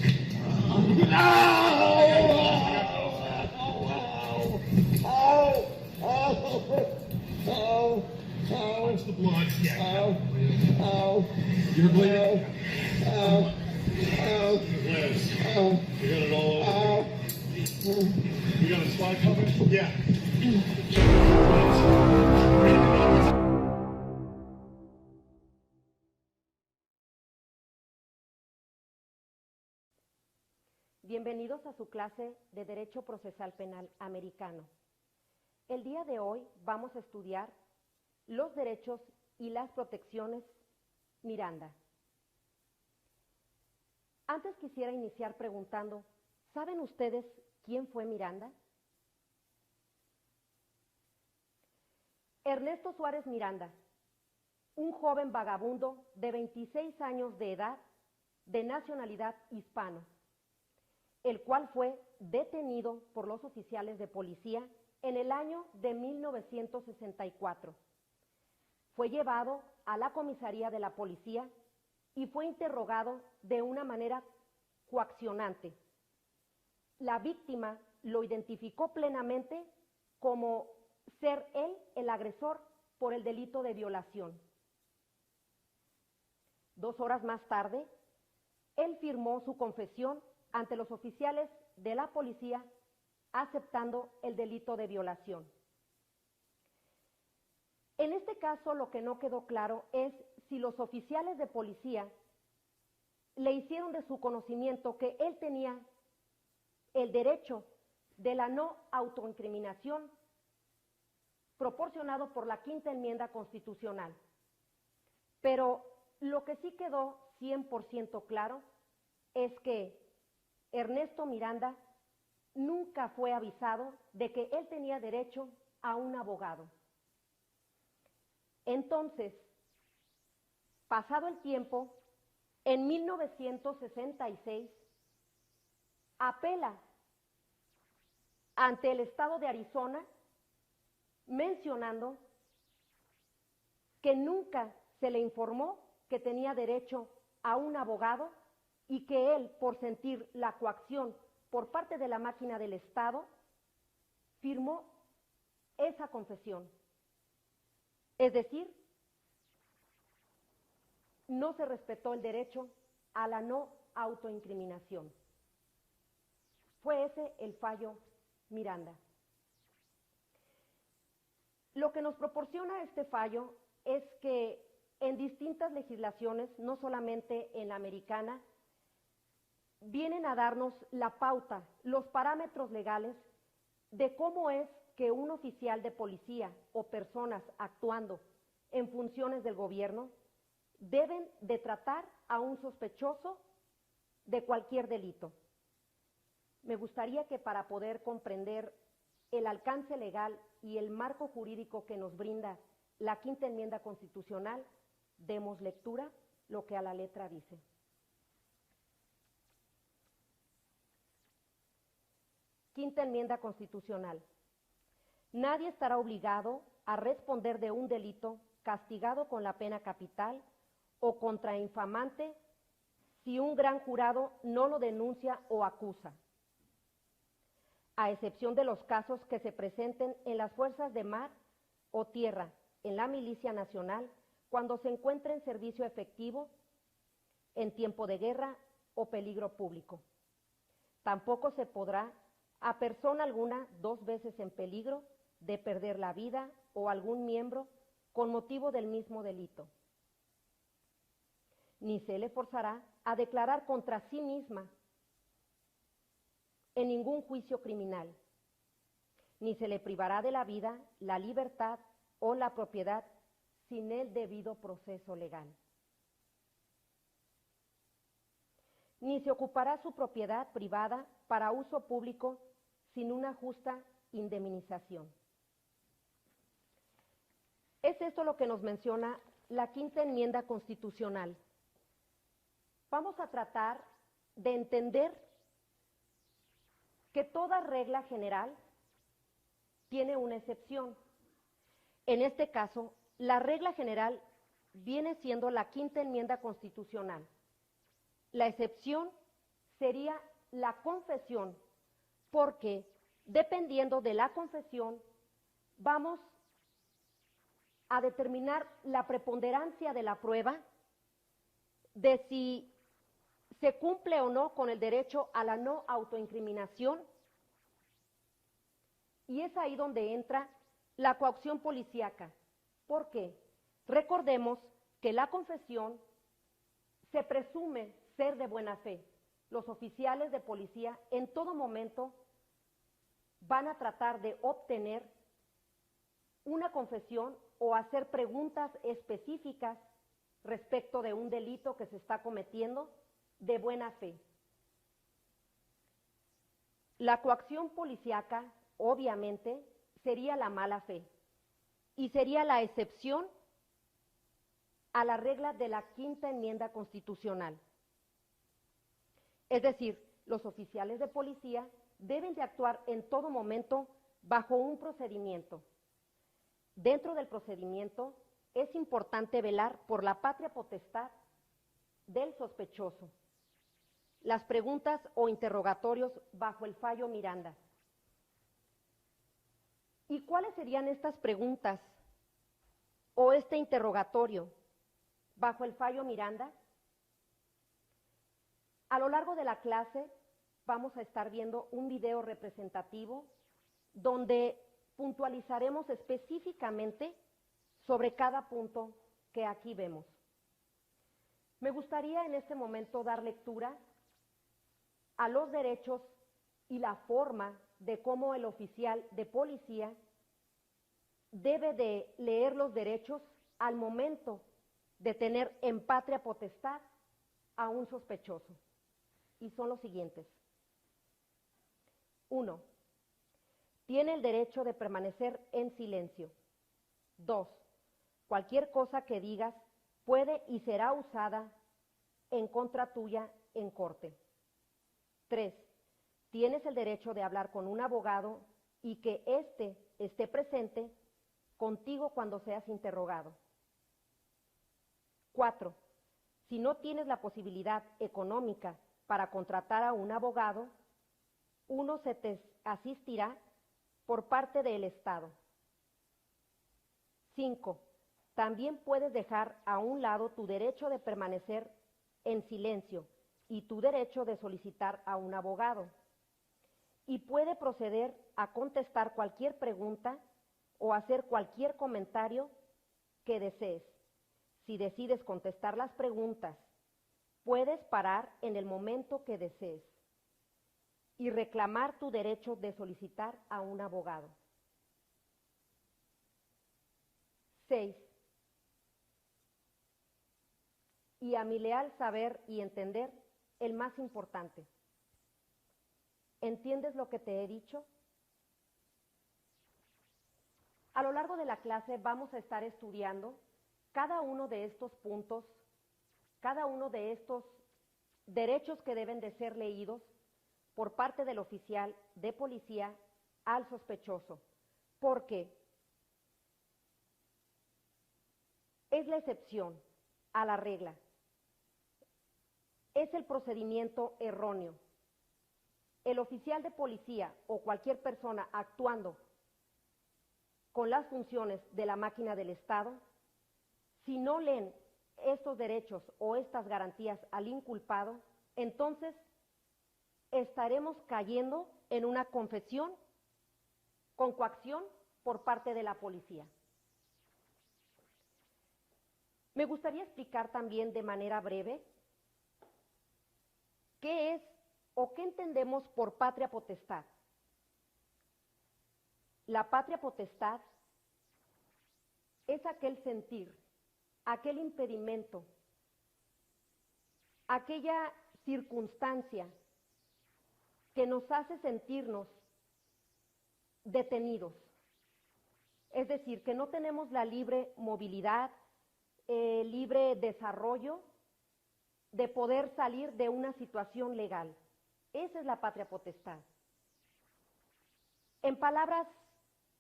Watch the blood. Yeah. You're bleeding? Yes. You got it all over. You got a spot coming? Yeah. Bienvenidos a su clase de Derecho Procesal Penal Americano. El día de hoy vamos a estudiar los derechos y las protecciones Miranda. Antes quisiera iniciar preguntando, ¿saben ustedes quién fue Miranda? Ernesto Suárez Miranda, un joven vagabundo de 26 años de edad, de nacionalidad hispano, el cual fue detenido por los oficiales de policía en el año de 1964. Fue llevado a la comisaría de la policía y fue interrogado de una manera coaccionante. La víctima lo identificó plenamente como ser él el agresor por el delito de violación. 2 horas más tarde, él firmó su confesión ante los oficiales de la policía aceptando el delito de violación. En este caso, lo que no quedó claro es si los oficiales de policía le hicieron de su conocimiento que él tenía el derecho de la no autoincriminación proporcionado por la Quinta Enmienda Constitucional. Pero lo que sí quedó 100% claro es que Ernesto Miranda nunca fue avisado de que él tenía derecho a un abogado. Entonces, pasado el tiempo, en 1966, apela ante el estado de Arizona, mencionando que nunca se le informó que tenía derecho a un abogado y que él, por sentir la coacción por parte de la máquina del Estado, firmó esa confesión. Es decir, no se respetó el derecho a la no autoincriminación. Fue ese el fallo Miranda. Lo que nos proporciona este fallo es que en distintas legislaciones, no solamente en la americana, vienen a darnos la pauta, los parámetros legales de cómo es que un oficial de policía o personas actuando en funciones del gobierno deben de tratar a un sospechoso de cualquier delito. Me gustaría que para poder comprender el alcance legal y el marco jurídico que nos brinda la Quinta Enmienda Constitucional, demos lectura lo que a la letra dice. Quinta Enmienda Constitucional. Nadie estará obligado a responder de un delito castigado con la pena capital o contra infamante si un gran jurado no lo denuncia o acusa, a excepción de los casos que se presenten en las fuerzas de mar o tierra, en la Milicia Nacional, cuando se encuentre en servicio efectivo, en tiempo de guerra o peligro público. Tampoco se podrá a persona alguna 2 veces en peligro de perder la vida o algún miembro con motivo del mismo delito. Ni se le forzará a declarar contra sí misma en ningún juicio criminal, ni se le privará de la vida, la libertad o la propiedad sin el debido proceso legal. Ni se ocupará su propiedad privada para uso público sin una justa indemnización. Es esto lo que nos menciona la Quinta Enmienda Constitucional. Vamos a tratar de entender que toda regla general tiene una excepción. En este caso, la regla general viene siendo la Quinta Enmienda Constitucional. La excepción sería la confesión, porque dependiendo de la confesión vamos a determinar la preponderancia de la prueba de si se cumple o no con el derecho a la no autoincriminación, y es ahí donde entra la coacción policíaca. ¿Por qué? Recordemos que la confesión se presume ser de buena fe. Los oficiales de policía en todo momento van a tratar de obtener una confesión o hacer preguntas específicas respecto de un delito que se está cometiendo de buena fe. La coacción policíaca, obviamente, sería la mala fe y sería la excepción a la regla de la Quinta Enmienda Constitucional. Es decir, los oficiales de policía deben de actuar en todo momento bajo un procedimiento. Dentro del procedimiento es importante velar por la patria potestad del sospechoso. Las preguntas o interrogatorios bajo el fallo Miranda. ¿Y cuáles serían estas preguntas o este interrogatorio bajo el fallo Miranda? A lo largo de la clase vamos a estar viendo un video representativo donde puntualizaremos específicamente sobre cada punto que aquí vemos. Me gustaría en este momento dar lectura a los derechos y la forma de cómo el oficial de policía debe de leer los derechos al momento de tener en patria potestad a un sospechoso. Y son los siguientes. 1. Tiene el derecho de permanecer en silencio. 2. Cualquier cosa que digas puede y será usada en contra tuya en corte. 3. Tienes el derecho de hablar con un abogado y que éste esté presente contigo cuando seas interrogado. 4. Si no tienes la posibilidad económica para contratar a un abogado, uno se te asistirá por parte del Estado. 5. También puedes dejar a un lado tu derecho de permanecer en silencio y tu derecho de solicitar a un abogado. Y puede proceder a contestar cualquier pregunta o hacer cualquier comentario que desees. Si decides contestar las preguntas, puedes parar en el momento que desees y reclamar tu derecho de solicitar a un abogado. 6. Y a mi leal saber y entender, el más importante. ¿Entiendes lo que te he dicho? A lo largo de la clase vamos a estar estudiando cada uno de estos puntos, cada uno de estos derechos que deben de ser leídos por parte del oficial de policía al sospechoso, porque es la excepción a la regla, es el procedimiento erróneo. El oficial de policía o cualquier persona actuando con las funciones de la máquina del Estado, si no leen estos derechos o estas garantías al inculpado, entonces estaremos cayendo en una confesión con coacción por parte de la policía. Me gustaría explicar también de manera breve qué es o qué entendemos por patria potestad. La patria potestad es aquel sentir, aquel impedimento, aquella circunstancia que nos hace sentirnos detenidos. Es decir, que no tenemos la libre movilidad, libre desarrollo de poder salir de una situación legal. Esa es la patria potestad. En palabras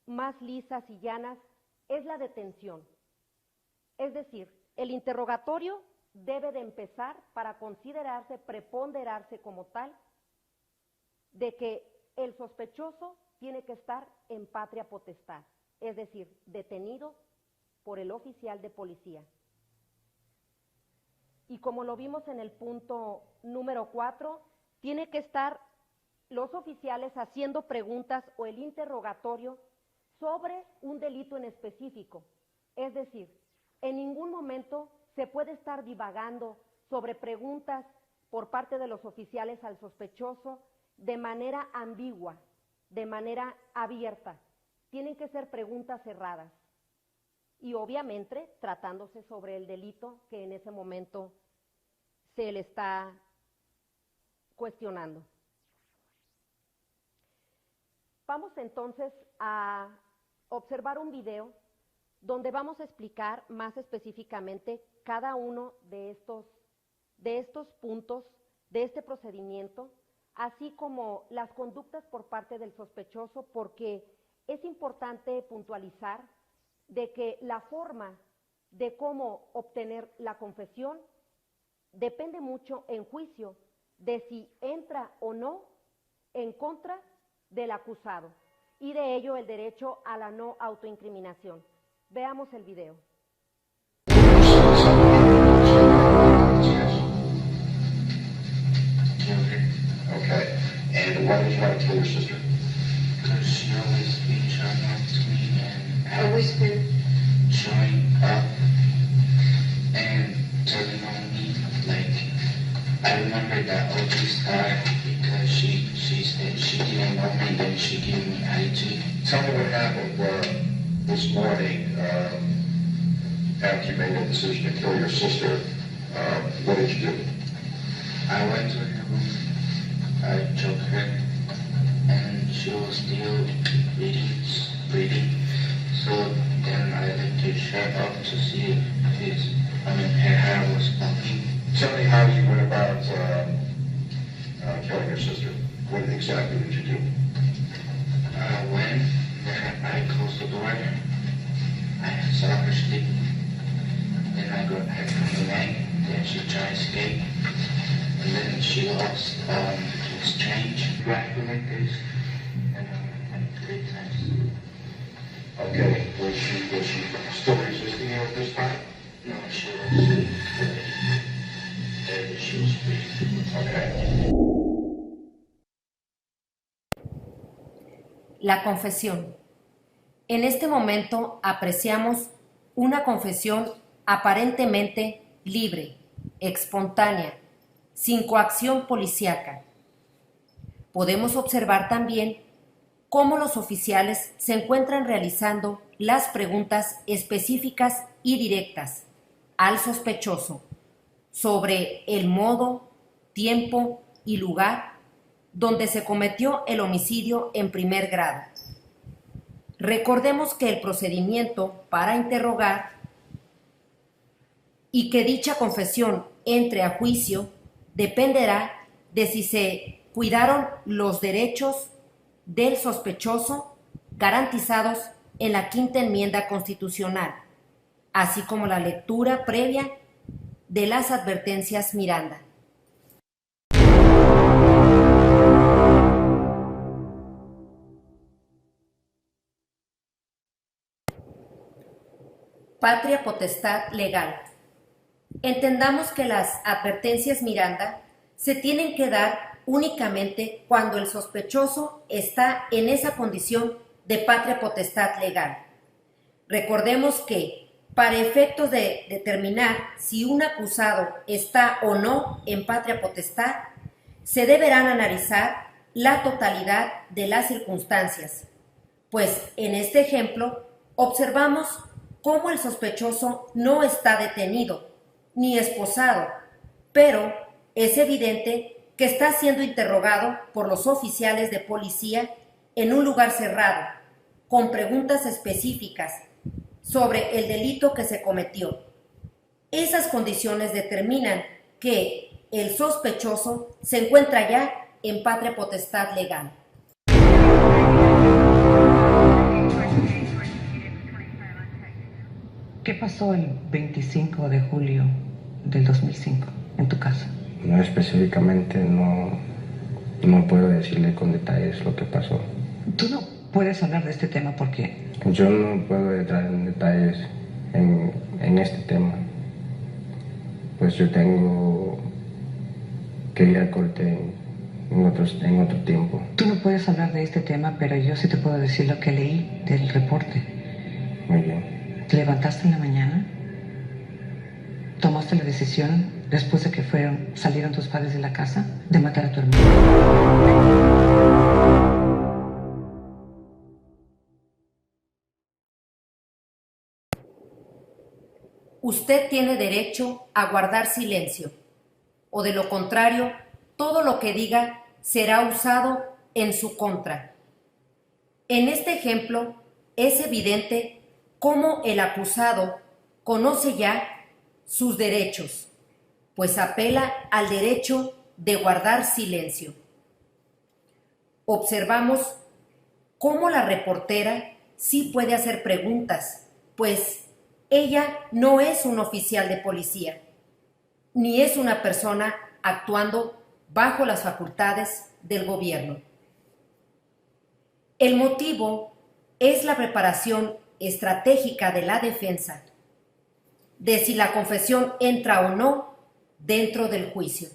más lisas y llanas, es la detención. Es decir, el interrogatorio debe de empezar para considerarse, preponderarse como tal, de que el sospechoso tiene que estar en patria potestad, es decir, detenido por el oficial de policía. Y como lo vimos en el punto número 4, tiene que estar los oficiales haciendo preguntas o el interrogatorio sobre un delito en específico. Es decir, en ningún momento se puede estar divagando sobre preguntas por parte de los oficiales al sospechoso de manera ambigua, de manera abierta. Tienen que ser preguntas cerradas. Y obviamente tratándose sobre el delito que en ese momento se le está cuestionando. Vamos entonces a observar un video donde vamos a explicar más específicamente cada uno de estos puntos de este procedimiento, así como las conductas por parte del sospechoso, porque es importante puntualizar de que la forma de cómo obtener la confesión depende mucho en juicio de si entra o no en contra del acusado, y de ello el derecho a la no autoincriminación. Veamos el video. Okay. And why did you want to kill your sister? Because she always been showing up to me and Always been showing up and telling on me OG's car because she said she didn't know me, then she gave me attitude. Tell me what happened this morning after you made a decision to kill your sister. What did you do? I went to her room, I choked her, and she was still breathing. So then I lifted her shirt up to see if her hair was pumping. Tell me how you went about killing your sister. What exactly did you do? When I closed the door, I saw her sleeping. Then I grabbed her from the neck, then she tried to escape. And then she lost exchange, grabbed her like this, and 3 times. Okay. Was she still resisting you at this time? No, she was she was breathing. Okay. La confesión. En este momento apreciamos una confesión aparentemente libre, espontánea, sin coacción policíaca. Podemos observar también cómo los oficiales se encuentran realizando las preguntas específicas y directas al sospechoso sobre el modo, tiempo y lugar donde se cometió el homicidio en primer grado. Recordemos que el procedimiento para interrogar y que dicha confesión entre a juicio dependerá de si se cuidaron los derechos del sospechoso garantizados en la Quinta Enmienda Constitucional, así como la lectura previa de las advertencias Miranda. Patria potestad legal. Entendamos que las advertencias Miranda se tienen que dar únicamente cuando el sospechoso está en esa condición de patria potestad legal. Recordemos que, para efectos de determinar si un acusado está o no en patria potestad, se deberán analizar la totalidad de las circunstancias, pues en este ejemplo observamos cómo el sospechoso no está detenido ni esposado, pero es evidente que está siendo interrogado por los oficiales de policía en un lugar cerrado, con preguntas específicas sobre el delito que se cometió. Esas condiciones determinan que el sospechoso se encuentra ya en patria potestad legal. ¿Qué pasó el 25 de julio del 2005 en tu casa? No específicamente, no puedo decirle con detalles lo que pasó. Tú no puedes hablar de este tema porque... Yo no puedo entrar en detalles en este tema, pues yo tengo que ir a corte en otro tiempo. Tú no puedes hablar de este tema, pero yo sí te puedo decir lo que leí del reporte. Muy bien. Te levantaste en la mañana, tomaste la decisión, después de que salieron tus padres de la casa, de matar a tu hermano. Usted tiene derecho a guardar silencio, o de lo contrario, todo lo que diga será usado en su contra. En este ejemplo, es evidente cómo el acusado conoce ya sus derechos, pues apela al derecho de guardar silencio. Observamos cómo la reportera sí puede hacer preguntas, pues ella no es un oficial de policía, ni es una persona actuando bajo las facultades del gobierno. El motivo es la preparación estratégica de la defensa, de si la confesión entra o no dentro del juicio.